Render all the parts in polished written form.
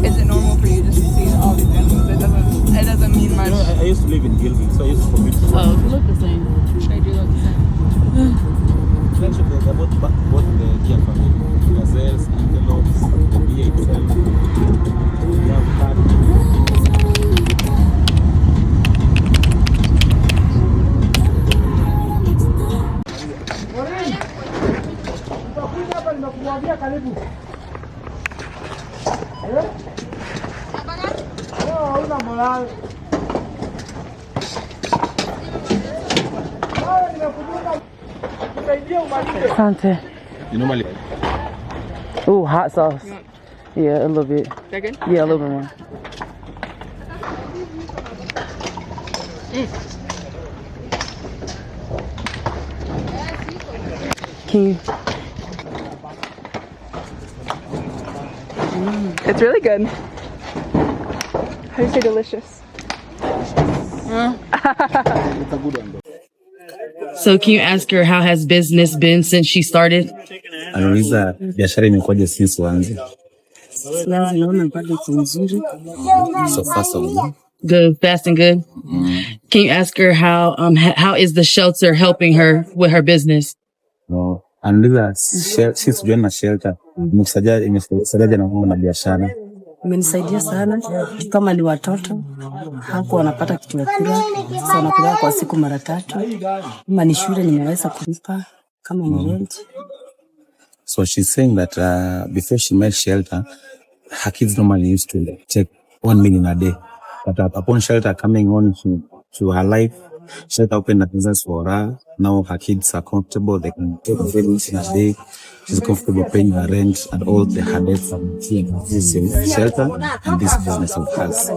Is it normal for you just to see all these animals? It doesn't mean much. You know, I used to live in Gilby, so I used to commute. Oh, they look the same. They do look the same. Actually, they're both the deer family. Gazelles, antelopes, the deer itself. We have cat. Asante. You normally. Ooh, hot sauce. Yeah, a little bit. They're good? Yeah, a little bit more. Can you? It's really good. How do you say delicious? It's a good one though. So can you ask her how has business been since she started? Anauliza biashara imekuwaje since uanze? So far so good. Good, fast and good. Can you ask her how is the shelter helping her with her business? No. Anauliza since join na shelter imesaidia na mambo na biashara. Imenisaidia sana kama ni watoto hapo wanapata kitu ya kula, sasa wanakula kwa siku mara 3. Kama ni shule nimeweza kulipa kama ni rent. So she's saying that before she met shelter, her kids normally used to take 1 million a day. But upon shelter coming on to her life, shelter opened a business for her. Now her kids are comfortable. They can take 1 million a day. She's comfortable paying her rent and all the headaches from this shelter and this business of hers.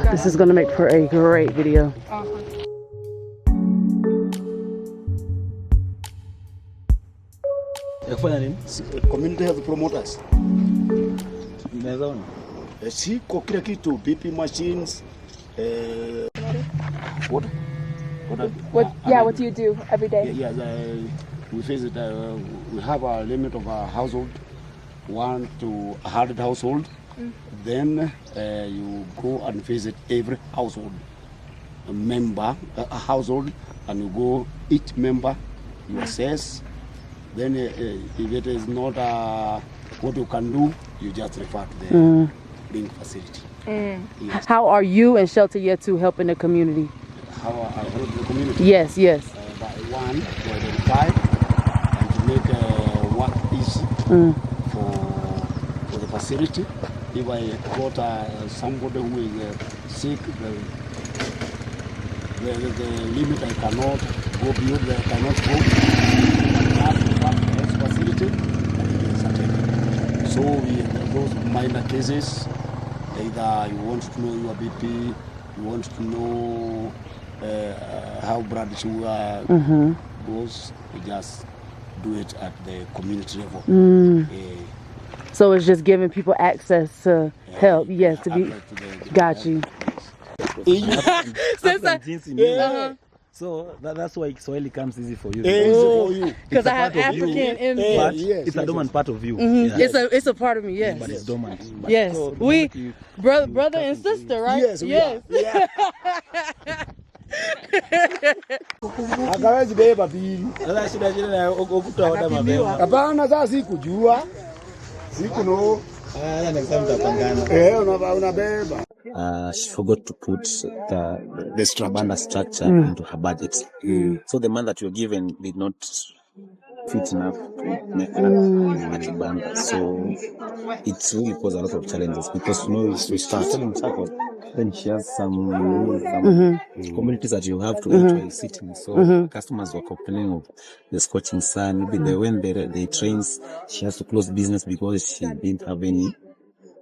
This is going to make for a great video. Community health promoters. Siko kila kitu, BP machines. What? What do you do every day? We visit. We have a limit of a household, 1 to 100 household. Then you go and visit every household member, a household, and you go each member, you assess. Then if it is not what you can do, you just refer to the being facility. Yes. How are you and Shelter Yet to help in the community? How I help the community? Yes. By 1, to identify and to make work easy for the facility. If I got somebody who is sick, the limit I cannot go beyond, I cannot go. Facility, so those minor cases, either you want to know your BP, you want to know how blood sugar goes, you just do it at the community level. So it's just giving people access to help. Yes, to be. Got you. So that's why Swahili comes easy for you. Because I have African in me. But it's a dormant part of you. It's a part of me, yes. But it's dormant. Yes. So we brother and sister, right? Yes. Yes. Akawezi beba bili. Sasa shida na ukuta oda mapema. Hapana, sasa sikujua. Siku no. Next time tutapangana. Unabeba. She forgot to put the banda structure into her budget. So the money that you're given did not fit enough to make a kibanda. So it really posed a lot of challenges because we start selling tackle. Then she has some communities that you have to actually sit in. So customers were complaining of the scorching sun. Maybe when they trains, she has to close business because she didn't have any.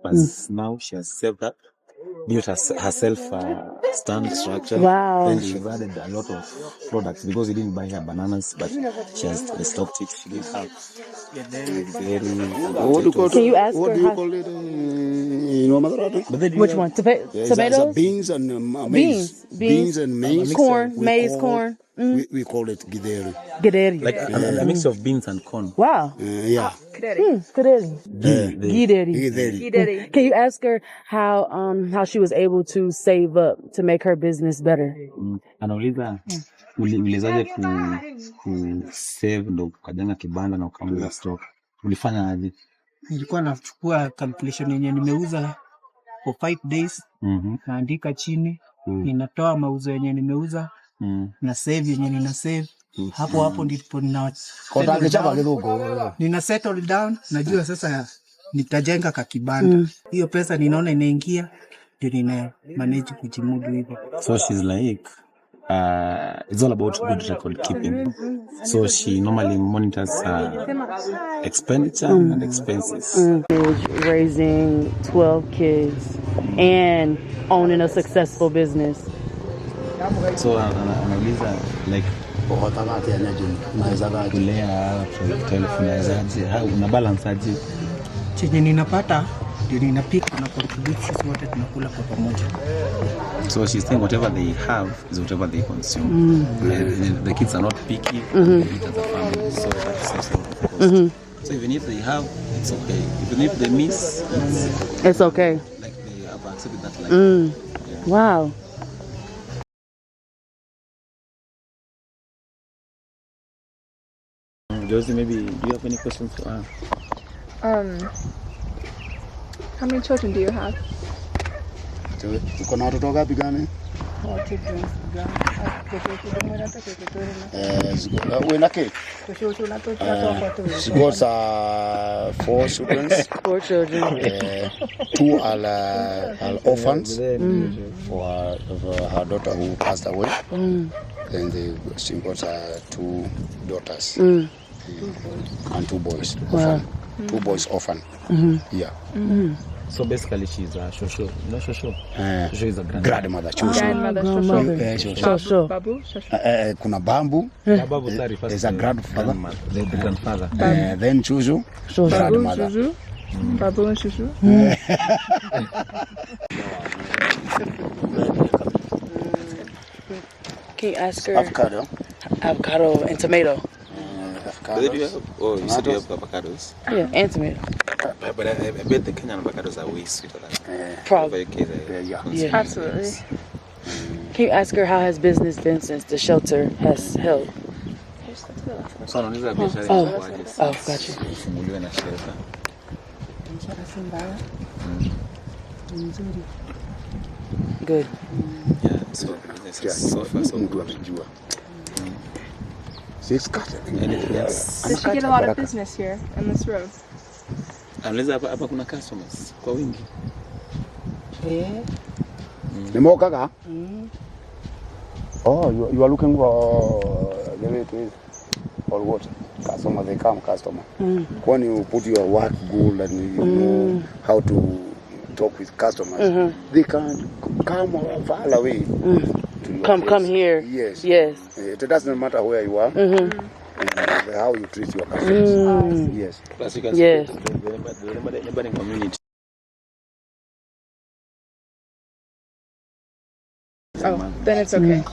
But now she has saved up, built herself a stand structure. Wow. Then she added a lot of products because he didn't buy her bananas, but she has restocked it. She didn't have Can you ask what her do you call it? which one? Tomatoes? Beans and maize. Beans and maize. Corn. Corn. We call it gideri. Gideri. Like a mix of beans and corn. Wow. Yeah. Gideri. Gideri. Gideri. Can you ask her how she was able to save up to make her business better? Anauliza uliwezaje ku save ndo ukajenga kibanda na ukaanza stock. Ulifanya aje? Nilikuwa nachukua calculation yenye nimeuza for 5 days. Naandika chini, ninatoa mauzo yenye nimeuza, na save yenye nina save. Hapo ndipo nina settle down, najua sasa nitajenga kakibanda. Hiyo pesa ninaona inaingia, ndio nina manage kujimudu hivyo. So she's like it's all about good record keeping. So she normally monitors expenditure and expenses. Raising 12 kids and owning a successful business. So anauliza like kulea una balance aje? Chenye ninapata ndio ninapika na contribute, sisi wote tunakula kwa pamoja. So she's saying whatever they have is whatever they consume. The kids are not picky. They eat as a family. So that's also of course. So even if they have, it's okay. Even if they miss, It's okay. Like they have accepted that life. Yeah. Wow. Josie, maybe do you have any questions for her? How many children do you have? Uko na watoto ngapi gani? She got 4 children. 4 children. 2 are orphans for her daughter who passed away. Then she got 2 daughters and 2 boys. Orphan. 2 boys orphan. Yeah. So basically she's a shosho. You know shosho? Shosho is a grandmother. Grandmother, Shosho. Babu. Kuna Bambu. Babu is a grandfather. The grandfather. Then Chuju. Grandmother. Shushu. Babu and Shushu. Can you ask her? Avocado and tomato. You said you have avocados? Yeah, and tomato. But I bet the Kenyan avocados are way sweeter than Probably. Yeah. Absolutely. Can you ask her how has business been since the shelter has helped? So anauliza biashara inakuaje? Got you. Kufunguliwa na shelter. Good. Yeah, so so far so good. Anything else? Did she get a lot of business here in this road? Anauliza hapa kuna customers kwa wingi. Nimeokaga? Oh, you are looking for the way it is or what? Customer, they come customer. When you put your work goal and you know how to talk with customers, they can come far away. To your Come place. here. Yes. It doesn't matter where you are and how you treat your customers. Yes. Plus you can Yes. the neighboring community. Oh, then it's okay.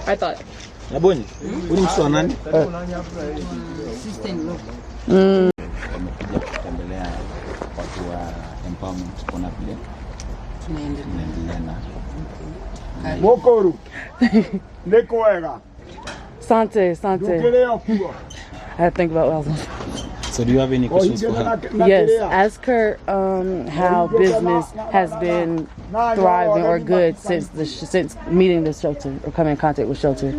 I thought. Nabonye. Uni mtu wa nani? Wamekuja kutembelea watu wa empowerment kuna vile tunaendelea na Mokoru. Niko wega. Sante. I had to think about what I was going to say. So do you have any questions for her? Yes, ask her how business has been thriving or good since meeting the shelter or coming in contact with shelter.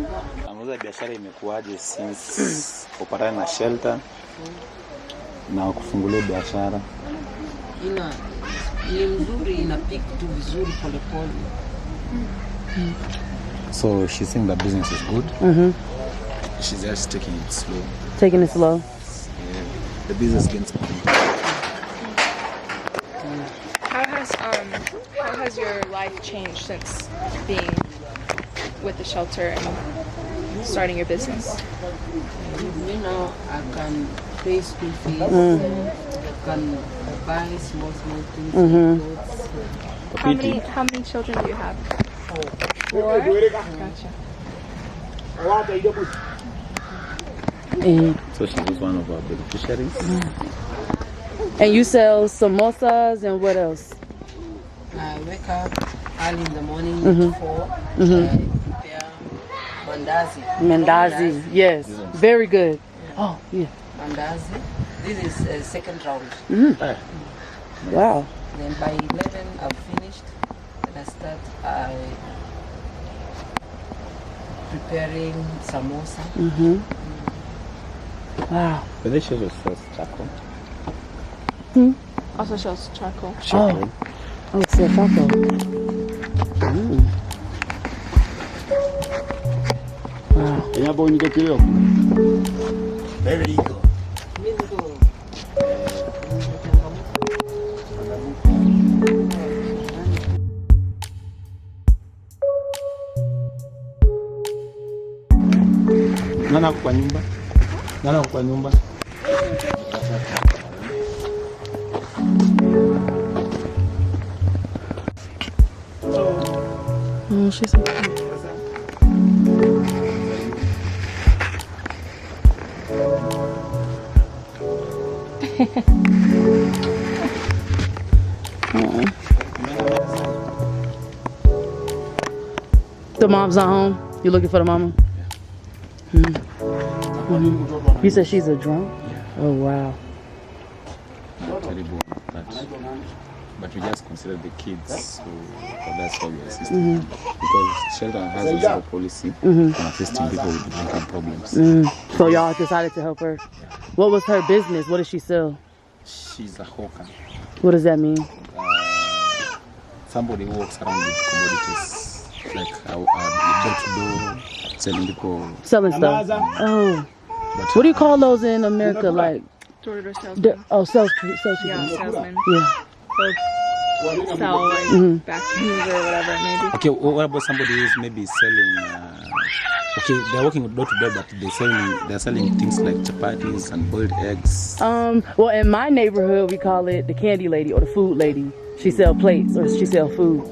Anauliza biashara imekuaje since kupatana na shelter na kufungulia biashara. Ni mzuri, inapika tu vizuri pole pole. So she's saying the business is good. She's just taking it slow. Taking it slow. Yeah, the business gets How has your life changed since being with the shelter and starting your business? You know, I can pay school fees, I can buy small things. How many children do you have? 4. Gotcha. And, So she was one of our beneficiaries. and you sell samosas and what else? I wake up early in the morning at 4. Prepare mandazi. Mandazi, yes. Very good. Oh, yeah. Mandazi. This is second round. Wow. Then by 11, I've finished. Then I start preparing samosa. Wow. But they show us first charcoal. Also shows charcoal. Oh, it's a taco. Very good. Nana kwa nyumba. Nana kwa nyumba. Oh, she's so cute. The mom's not home? You looking for the mama? You said she's a drunk? Oh, wow. Terrible, but we just consider the kids, so that's why we assist them. Because shelter has a zero policy on assisting people with drinking problems. So y'all decided to help her? What was her business? What does she sell? She's a hawker. What does that mean? Somebody who walks around with commodities, like door to door, selling people. Selling stuff. Oh. What do you call those in America? Like, Door-to-door salesman. salespeople. Yeah, salesman. Yeah. They'll sell like vacuums or whatever it may be. Okay, what about somebody who's maybe selling? Okay, they're working door to door, but they're selling things like chapatis and boiled eggs. Well, in my neighborhood, we call it the candy lady or the food lady. She sell plates or she sell food.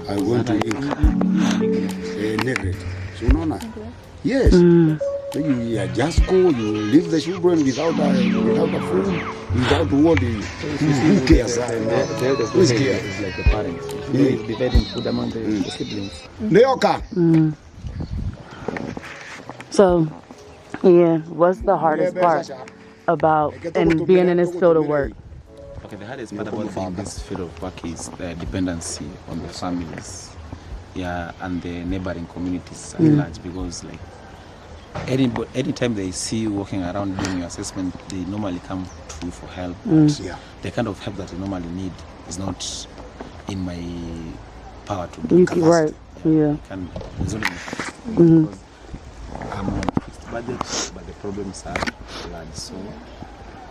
I want to eat negrate. So no. Yes. So you just go, you leave the children without a food, without what who cares? Who's care? It's like the parents. Dividing food among the siblings. Neoka. So, yeah, what's the hardest part about and being in this field of work? Okay, the hardest part about being in this field of work is the dependency on the families, and the neighboring communities at large, because like anytime they see you walking around doing your assessment, they normally come to you for help. But the kind of help that they normally need is not in my power to do. Right, yeah. It's only because I'm on a fixed budget, but the problems are large, so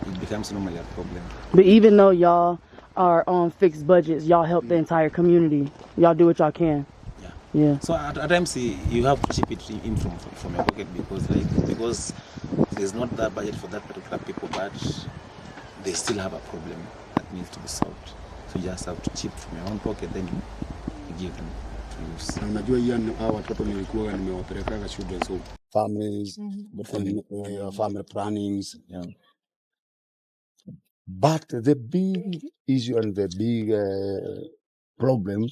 it becomes normally a problem. But even though y'all are on fixed budgets, y'all help the entire community. Y'all do what y'all can. Yeah. So at times you have to chip it in from your pocket because there's not that budget for that particular people, but they still have a problem that needs to be solved. So you just have to chip from your own pocket, then you give them to use. Unajua hao watoto nilikuwa nimewapeleka shule so families, family plannings. Yeah. But the big issue and the big problem,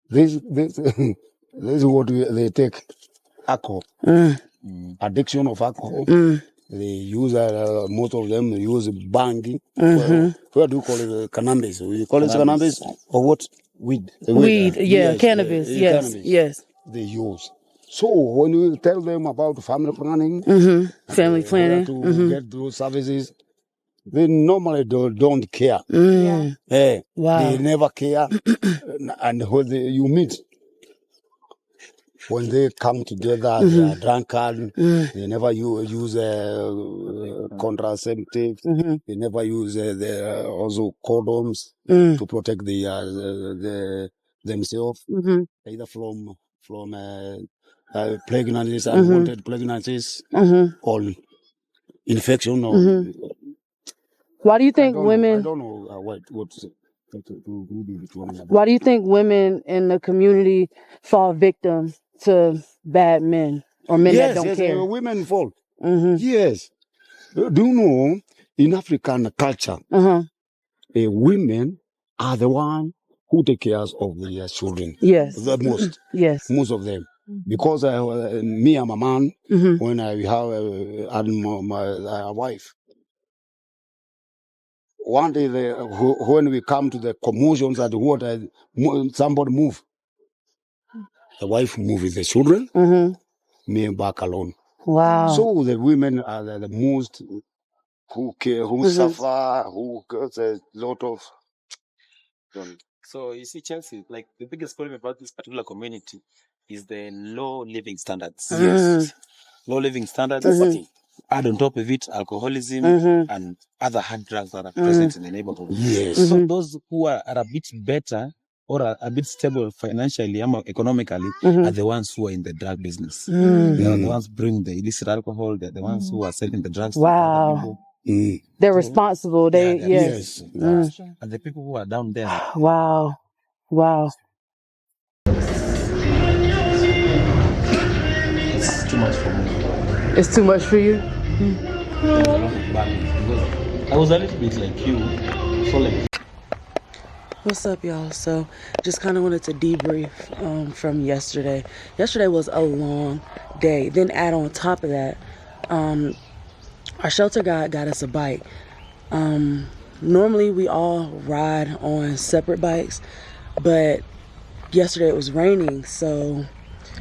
this is what they take alcohol, addiction of alcohol. They use most of them use banging. What do you call it? Cannabis. You call it cannabis or what? Weed. Weed, yes, cannabis, yes, cannabis. yes. They use. So when you tell them about family planning, Family planning, to get those services, they normally don't care. Wow. They never care. And when you meet, when they come together, they are drunkard. They never use contraceptive. They never use also condoms to protect themselves, either from pregnancies, unwanted pregnancies, all. infection or. Why do you think I women? don't know what's it. Why do you think women in the community fall victim to bad men or men that don't care? Women fall. Yes. Do you know in African culture, women are the one who take care of their children. Yes. The most. Yes. Most of them. Because me, I'm a man. When I have my wife. One day, when we come to the commotions at what somebody move, the wife move with the children, me back alone. Wow. So the women are the most who care, who suffer, who gets a lot of. So you see, Chelsea, like the biggest problem about this particular community is the low living standards. Yes. Low living standards. Add on top of it alcoholism and other hard drugs that are present in the neighborhood. Yes. So those who are a bit better or a bit stable financially or economically are the ones who are in the drug business. They are the ones bringing the illicit alcohol. They're the ones who are selling the drugs to other people. They're responsible. Yes. And the people who are down there. Wow. It's too much for me. It's too much for you? There's a lot of balance because I was a little bit like you. So like. What's up, y'all? So just kind of wanted to debrief from yesterday. Yesterday was a long day. Then add on top of that, our shelter guy got us a bike. Normally we all ride on separate bikes, but yesterday it was raining, so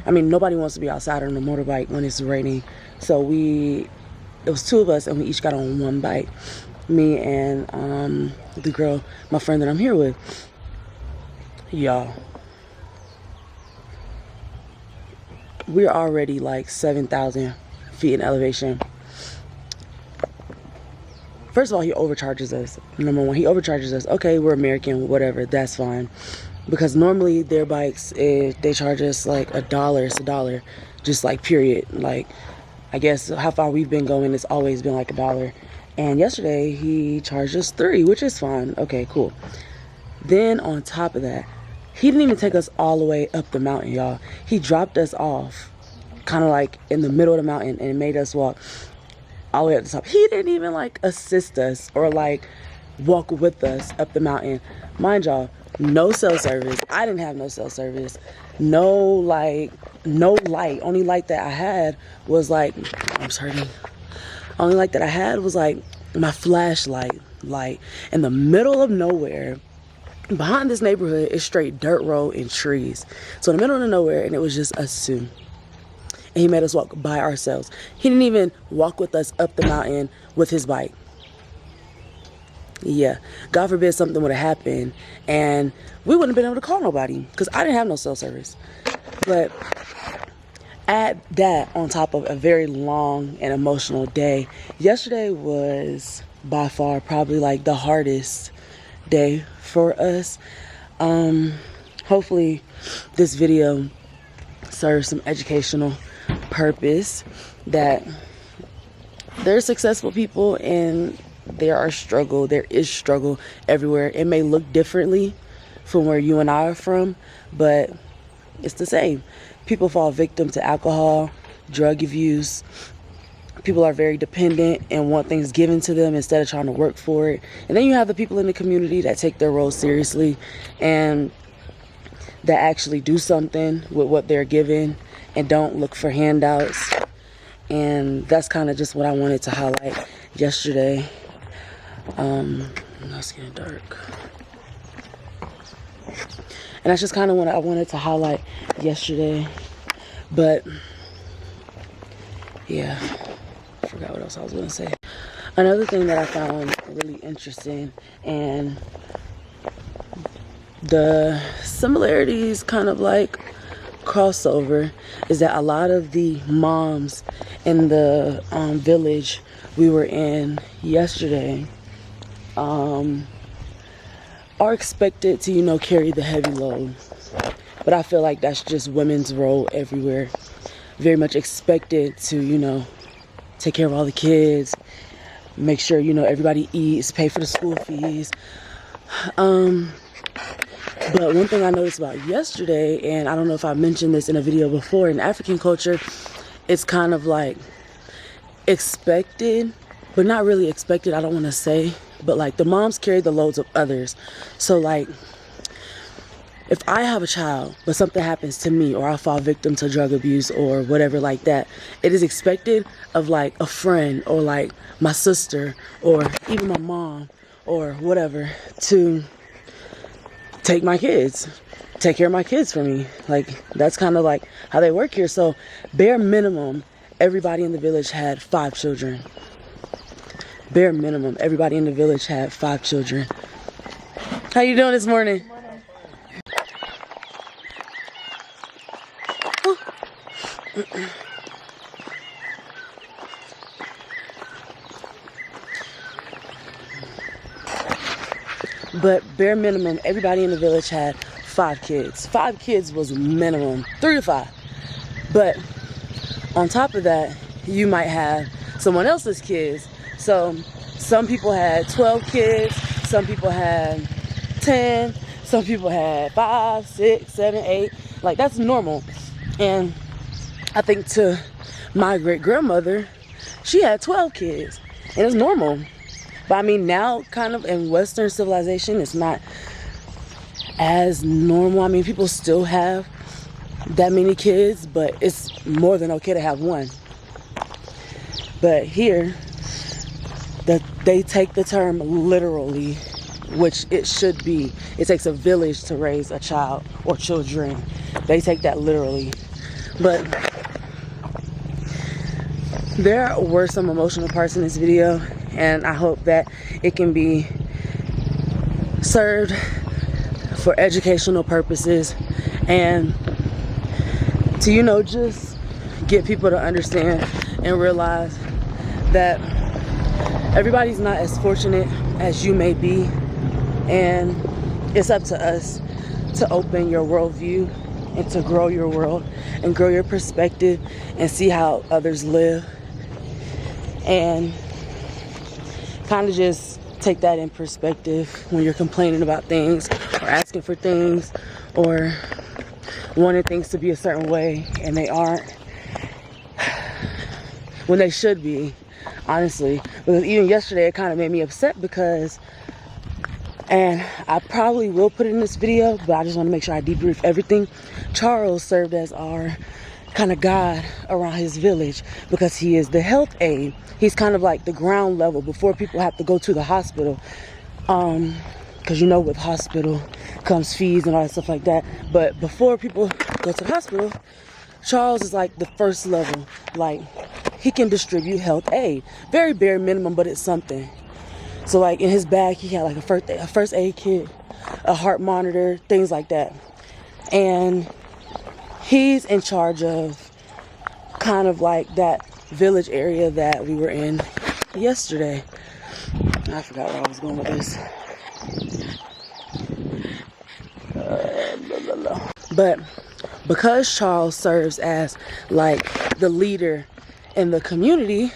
I mean nobody wants to be outside on a motorbike when it's raining. So it was two of us and we each got on one bike. Me and the girl, my friend that I'm here with. Y'all, we're already like 7,000 feet in elevation. First of all, he overcharges us. Number one, he overcharges us. Okay, we're American, whatever, that's fine. Because normally their bikes, they charge us like $1, it's $1. Just like period. Like, I guess how far we've been going, it's always been like $1. And yesterday he charged us $3, which is fine. Okay, cool. Then on top of that, he didn't even take us all the way up the mountain, y'all. He dropped us off kind of like in the middle of the mountain and made us walk all the way up the top. He didn't even like assist us or like walk with us up the mountain. Mind y'all, no cell service. I didn't have no cell service. No light. Only light that I had was like, only light that I had was like my flashlight light in the middle of nowhere. Behind this neighborhood is straight dirt road and trees. So in the middle of nowhere, and it was just us two. And he made us walk by ourselves. He didn't even walk with us up the mountain with his bike. Yeah, God forbid something would have happened and we wouldn't have been able to call nobody because I didn't have no cell service. But add that on top of a very long and emotional day. Yesterday was by far probably like the hardest day for us. Hopefully this video serves some educational purpose, that there's successful people and there is struggle everywhere. It may look differently from where you and I are from, but it's the same. People fall victim to alcohol, drug abuse. People are very dependent and want things given to them instead of trying to work for it. And then you have the people in the community that take their role seriously and that actually do something with what they're given and don't look for handouts. And that's kind of just what I wanted to highlight yesterday. It's getting dark. And that's just kind of what I wanted to highlight yesterday. But yeah, I forgot what else I was going to say. Another thing that I found really interesting, and the similarities kind of like crossover, is that a lot of the moms in the village we were in yesterday are expected to, carry the heavy load. But I feel like that's just women's role everywhere. Very much expected to, take care of all the kids make sure, you know, everybody eats, pay for the school fees. But one thing I noticed about yesterday, and I don't know if I mentioned this in a video before, in African culture, it's kind of like expected, but not really expected, I don't want to say, but like the moms carry the loads of others. So like, if I have a child, but something happens to me, or I fall victim to drug abuse or whatever like that, it is expected of like a friend or like my sister or even my mom or whatever to take my kids, take care of my kids for me. Like, that's kind of like how they work here. So bare minimum, everybody in the village had 5 children. Bare minimum, everybody in the village had 5 children. How you doing this morning? But bare minimum, everybody in the village had 5 kids. 5 kids was minimum, 3 to 5. But on top of that, you might have someone else's kids. So some people had 12 kids, some people had 10, some people had 5, 6, 7, 8. Like, that's normal. And I think to my great grandmother, she had 12 kids, and it's normal. But I mean, now kind of in Western civilization, it's not as normal. I mean, people still have that many kids, but it's more than okay to have one. But here, they take the term literally, which it should be. It takes a village to raise a child or children. They take that literally. But there were some emotional parts in this video, and I hope that it can be served for educational purposes and to, you know, just get people to understand and realize that everybody's not as fortunate as you may be, and it's up to us to open your worldview and to grow your world and grow your perspective and see how others live, and kind of just take that in perspective when you're complaining about things or asking for things or wanting things to be a certain way and they aren't, when they should be, honestly. Because even yesterday it kind of made me upset because, and I probably will put it in this video, but I just want to make sure I debrief everything. Charles served as our kind of guide around his village because he is the health aide. He's kind of like the ground level before people have to go to the hospital. Because you know, with hospital comes fees and all that stuff like that. But before people go to the hospital, Charles is like the first level. Like, he can distribute health aid. Very bare minimum, but it's something. So like in his bag, he had like a first aid kit, a heart monitor, things like that. And he's in charge of kind of like that village area that we were in yesterday. I forgot where I was going with this. But because Charles serves as like the leader in the community,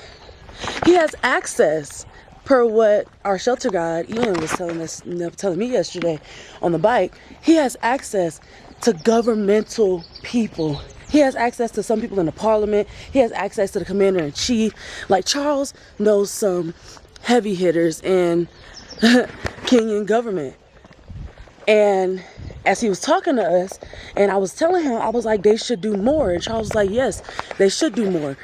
he has access, per what our shelter guide Ian was telling me yesterday on the bike. He has access to governmental people. He has access to some people in the parliament. He has access to the commander-in-chief. Like, Charles knows some heavy hitters in Kenyan government. And as he was talking to us, and I was telling him, I was like, they should do more. And Charles was like, yes, they should do more.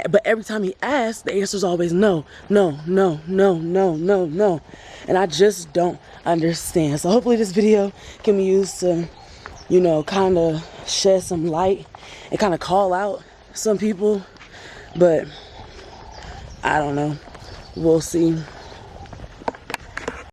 But every time he asked, the answer is always no, no, no, no, no, no, no. And I just don't understand. So hopefully this video can be used to, you know, kind of shed some light and kind of call out some people. But I don't know. We'll see.